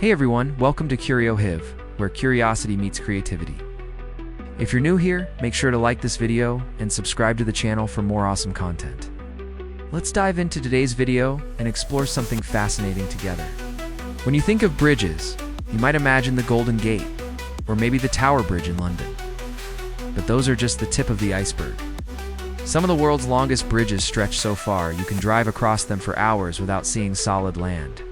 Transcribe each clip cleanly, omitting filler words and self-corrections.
Hey everyone, welcome to Curio Hiv, where curiosity meets creativity. If you're new here, make sure to like this video and subscribe to the channel for more awesome content. Let's dive into today's video and explore something fascinating together. When you think of bridges, you might imagine the Golden Gate, or maybe the Tower Bridge in London. But those are just the tip of the iceberg. Some of the world's longest bridges stretch so far you can drive across them for hours without seeing solid land.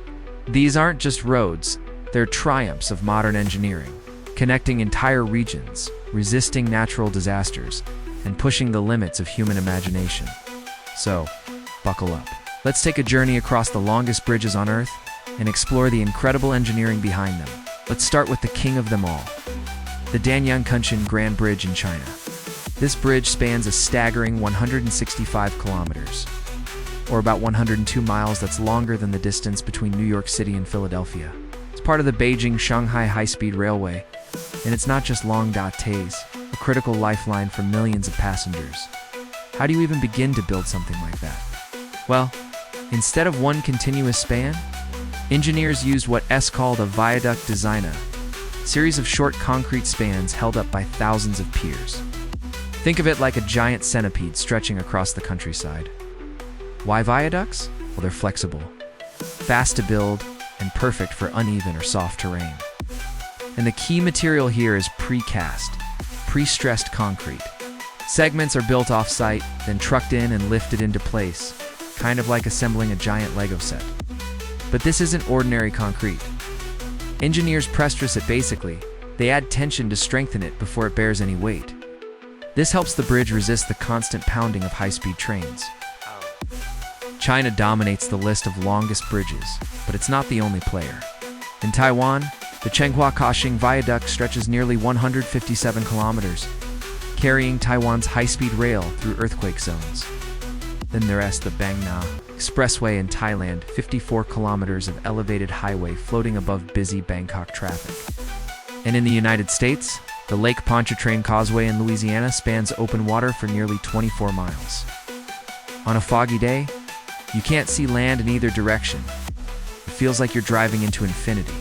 These aren't just roads, they're triumphs of modern engineering, connecting entire regions, resisting natural disasters, and pushing the limits of human imagination. So, buckle up. Let's take a journey across the longest bridges on Earth and explore the incredible engineering behind them. Let's start with the king of them all, the Danyang Kunshan Grand Bridge in China. This bridge spans a staggering 165 kilometers, or about 102 miles. That's longer than the distance between New York City and Philadelphia. It's part of the Beijing-Shanghai high-speed railway, and it's not just long days, a critical lifeline for millions of passengers. How do you even begin to build something like that? Well, instead of one continuous span, engineers used what's called a viaduct design, a series of short concrete spans held up by thousands of piers. Think of it like a giant centipede stretching across the countryside. Why viaducts? Well, they're flexible, fast to build, and perfect for uneven or soft terrain. And the key material here is precast, pre-stressed concrete. Segments are built off-site, then trucked in and lifted into place, kind of like assembling a giant Lego set. But this isn't ordinary concrete. Engineers press-dress it basically. They add tension to strengthen it before it bears any weight. This helps the bridge resist the constant pounding of high-speed trains. China dominates the list of longest bridges, but it's not the only player. In Taiwan, the Chenghua-Kaohsiung Viaduct stretches nearly 157 kilometers, carrying Taiwan's high-speed rail through earthquake zones. Then there's the Bang Na Expressway in Thailand, 54 kilometers of elevated highway floating above busy Bangkok traffic. And in the United States, the Lake Pontchartrain Causeway in Louisiana spans open water for nearly 24 miles. On a foggy day, you can't see land in either direction. It feels like you're driving into infinity.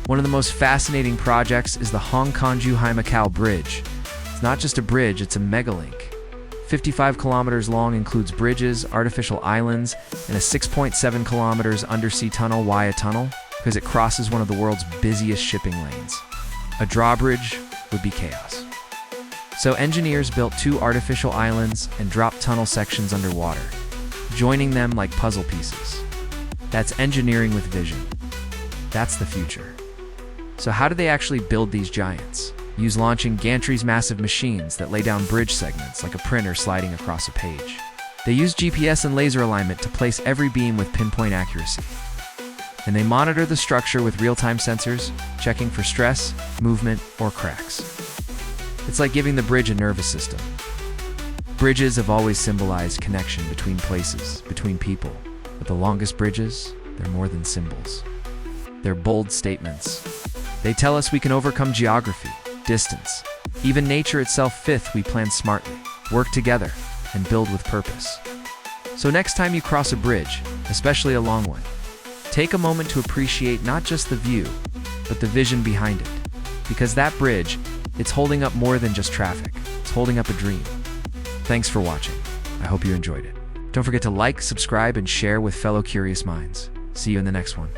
One of the most fascinating projects is the Hong Kong-Zhuhai Macau Bridge. It's not just a bridge, it's a megalink. 55 kilometers long, includes bridges, artificial islands, and a 6.7 kilometers undersea tunnel. Why a tunnel? Because it crosses one of the world's busiest shipping lanes. A drawbridge would be chaos. So engineers built two artificial islands and dropped tunnel sections underwater, joining them like puzzle pieces. That's engineering with vision. That's the future. So how do they actually build these giants? Use launching gantries, massive machines that lay down bridge segments like a printer sliding across a page. They use GPS and laser alignment to place every beam with pinpoint accuracy. And they monitor the structure with real-time sensors, checking for stress, movement, or cracks. It's like giving the bridge a nervous system. Bridges have always symbolized connection between places, between people. But the longest bridges, they're more than symbols. They're bold statements. They tell us we can overcome geography, distance, even nature itself. Fifth, we plan smartly, work together, and build with purpose. So next time you cross a bridge, especially a long one, take a moment to appreciate not just the view, but the vision behind it. Because that bridge, it's holding up more than just traffic. It's holding up a dream. Thanks for watching. I hope you enjoyed it. Don't forget to like, subscribe, and share with fellow curious minds. See you in the next one.